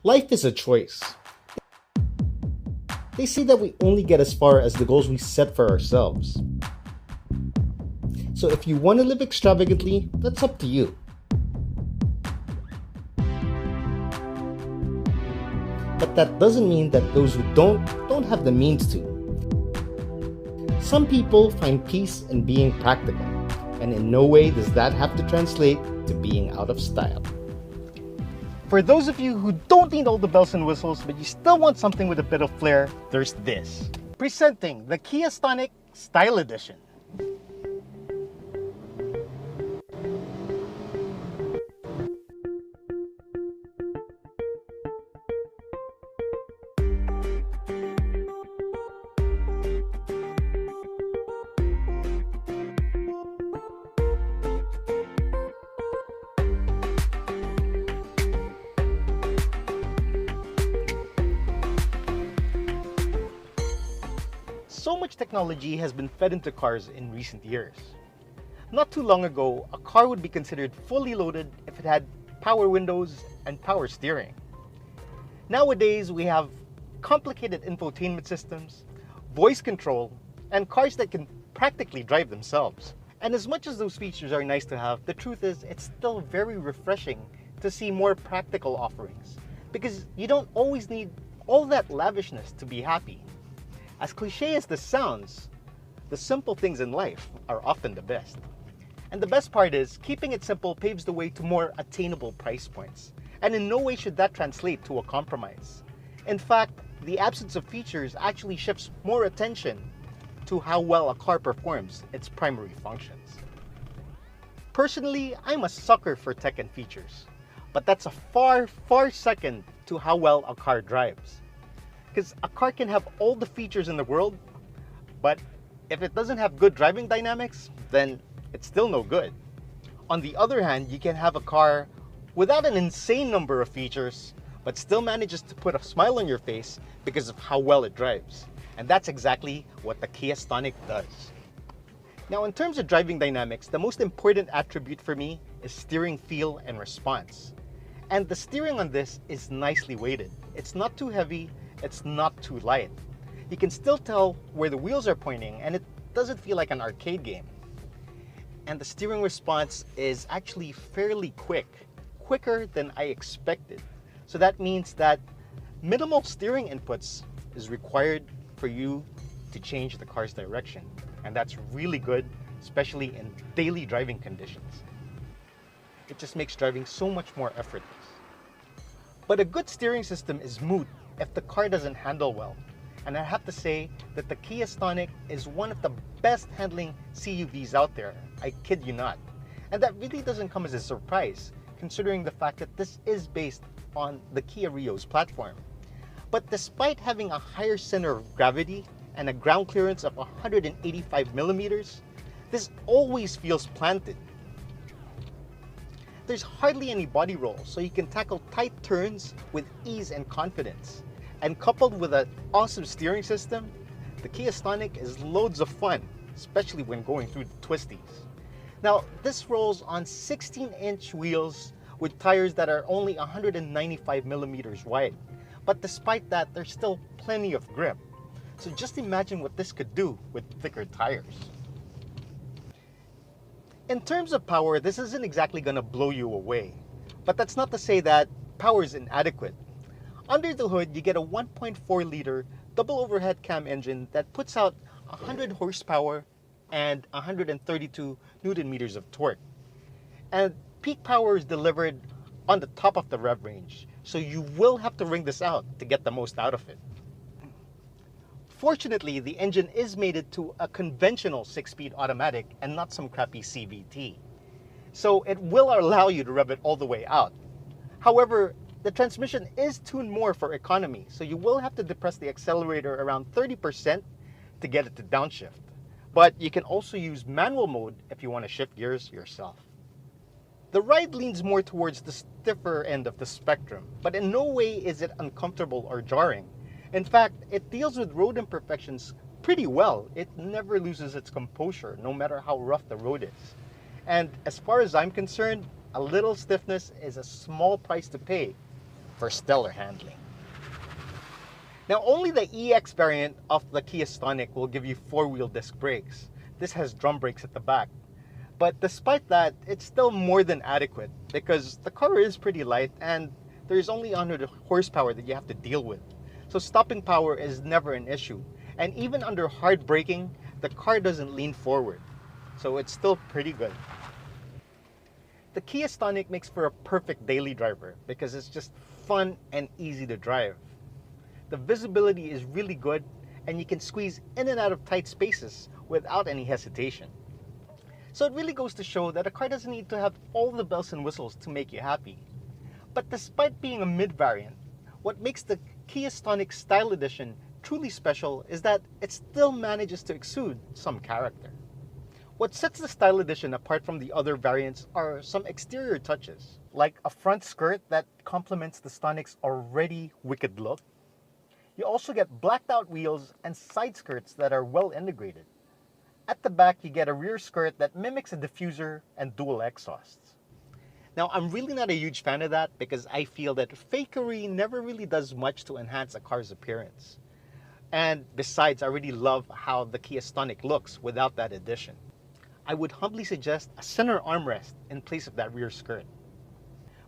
Life is a choice. They say that we only get as far as the goals we set for ourselves. So if you want to live extravagantly, that's up to you. But that doesn't mean that those who don't have the means to. Some people find peace in being practical, and in no way does that have to translate to being out of style. For those of you who don't need all the bells and whistles, but you still want something with a bit of flair, there's this. Presenting the Kia Stonic Style Edition. So much technology has been fed into cars in recent years. Not too long ago, a car would be considered fully loaded if it had power windows and power steering. Nowadays, we have complicated infotainment systems, voice control, and cars that can practically drive themselves. And as much as those features are nice to have, the truth is it's still very refreshing to see more practical offerings, because you don't always need all that lavishness to be happy. As cliche as this sounds, the simple things in life are often the best. And the best part is, keeping it simple paves the way to more attainable price points. And in no way should that translate to a compromise. In fact, the absence of features actually shifts more attention to how well a car performs its primary functions. Personally, I'm a sucker for tech and features, but that's a far, far second to how well a car drives. Because a car can have all the features in the world, but if it doesn't have good driving dynamics, then it's still no good. On the other hand, you can have a car without an insane number of features, but still manages to put a smile on your face because of how well it drives. And that's exactly what the Kia Stonic does. Now, in terms of driving dynamics, the most important attribute for me is steering feel and response. And the steering on this is nicely weighted. It's not too heavy, it's not too light. You can still tell where the wheels are pointing, and it doesn't feel like an arcade game. And the steering response is actually fairly quick, quicker than I expected. So that means that minimal steering inputs is required for you to change the car's direction. And that's really good, especially in daily driving conditions. It just makes driving so much more effortless. But a good steering system is moot if the car doesn't handle well. And I have to say that the Kia Stonic is one of the best handling CUVs out there. I kid you not. And that really doesn't come as a surprise, considering the fact that this is based on the Kia Rio's platform. But despite having a higher center of gravity and a ground clearance of 185 millimeters, this always feels planted. There's hardly any body roll, so you can tackle tight turns with ease and confidence. And coupled with an awesome steering system, the Kia Stonic is loads of fun, especially when going through the twisties. Now, this rolls on 16-inch wheels with tires that are only 195 millimeters wide. But despite that, there's still plenty of grip. So just imagine what this could do with thicker tires. In terms of power, this isn't exactly going to blow you away. But that's not to say that power is inadequate. Under the hood, you get a 1.4-liter double overhead cam engine that puts out 100 horsepower and 132 Newton meters of torque. And peak power is delivered on the top of the rev range, so you will have to wring this out to get the most out of it. Fortunately, the engine is mated to a conventional 6-speed automatic and not some crappy CVT. So it will allow you to rev it all the way out. However, the transmission is tuned more for economy, so you will have to depress the accelerator around 30% to get it to downshift. But you can also use manual mode if you want to shift gears yourself. The ride leans more towards the stiffer end of the spectrum, but in no way is it uncomfortable or jarring. In fact, it deals with road imperfections pretty well. It never loses its composure, no matter how rough the road is. And as far as I'm concerned, a little stiffness is a small price to pay for for stellar handling. Now, only the EX variant of the Kia Stonic will give you four-wheel disc brakes. This has drum brakes at the back. But despite that, it's still more than adequate because the car is pretty light and there's only 100 horsepower that you have to deal with. So stopping power is never an issue. And even under hard braking, the car doesn't lean forward. So it's still pretty good. The Kia Stonic makes for a perfect daily driver because it's just fun and easy to drive. The visibility is really good and you can squeeze in and out of tight spaces without any hesitation. So it really goes to show that a car doesn't need to have all the bells and whistles to make you happy. But despite being a mid-variant, what makes the Kia Stonic Style Edition truly special is that it still manages to exude some character. What sets the Style Edition apart from the other variants are some exterior touches, like a front skirt that complements the Stonic's already wicked look. You also get blacked out wheels and side skirts that are well integrated. At the back, you get a rear skirt that mimics a diffuser and dual exhausts. Now, I'm really not a huge fan of that because I feel that fakery never really does much to enhance a car's appearance. And besides, I really love how the Kia Stonic looks without that addition. I would humbly suggest a center armrest in place of that rear skirt.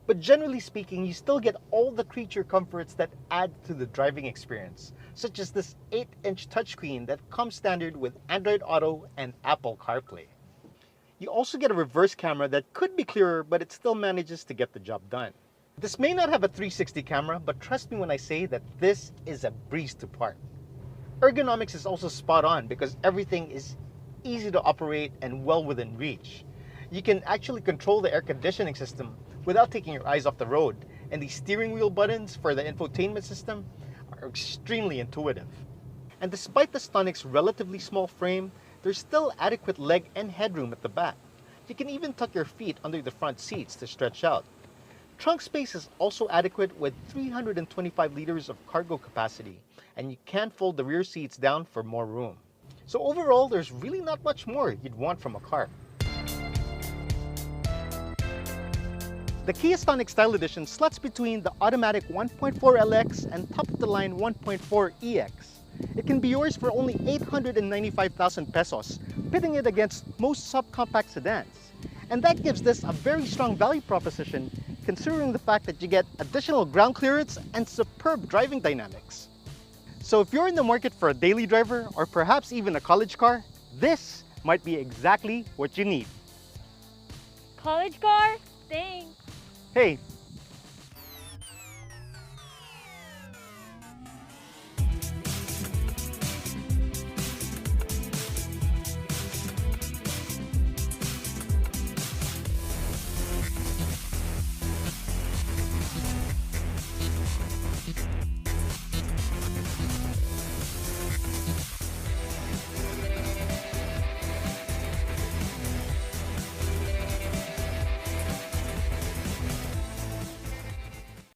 But generally speaking, you still get all the creature comforts that add to the driving experience, such as this 8-inch touchscreen that comes standard with Android Auto and Apple CarPlay. You also get a reverse camera that could be clearer, but it still manages to get the job done. This may not have a 360 camera, but trust me when I say that this is a breeze to park. Ergonomics is also spot on because everything is easy to operate and well within reach. You can actually control the air conditioning system without taking your eyes off the road, and the steering wheel buttons for the infotainment system are extremely intuitive. And despite the Stonic's relatively small frame, there's still adequate leg and headroom at the back. You can even tuck your feet under the front seats to stretch out. Trunk space is also adequate with 325 liters of cargo capacity, and you can fold the rear seats down for more room. So overall, there's really not much more you'd want from a car. The Kia Stonic Style Edition slots between the automatic 1.4 LX and top-of-the-line 1.4 EX. It can be yours for only 895,000 pesos, pitting it against most subcompact sedans. And that gives this a very strong value proposition, considering the fact that you get additional ground clearance and superb driving dynamics. So if you're in the market for a daily driver or perhaps even a college car, this might be exactly what you need. College car? Thanks. Hey,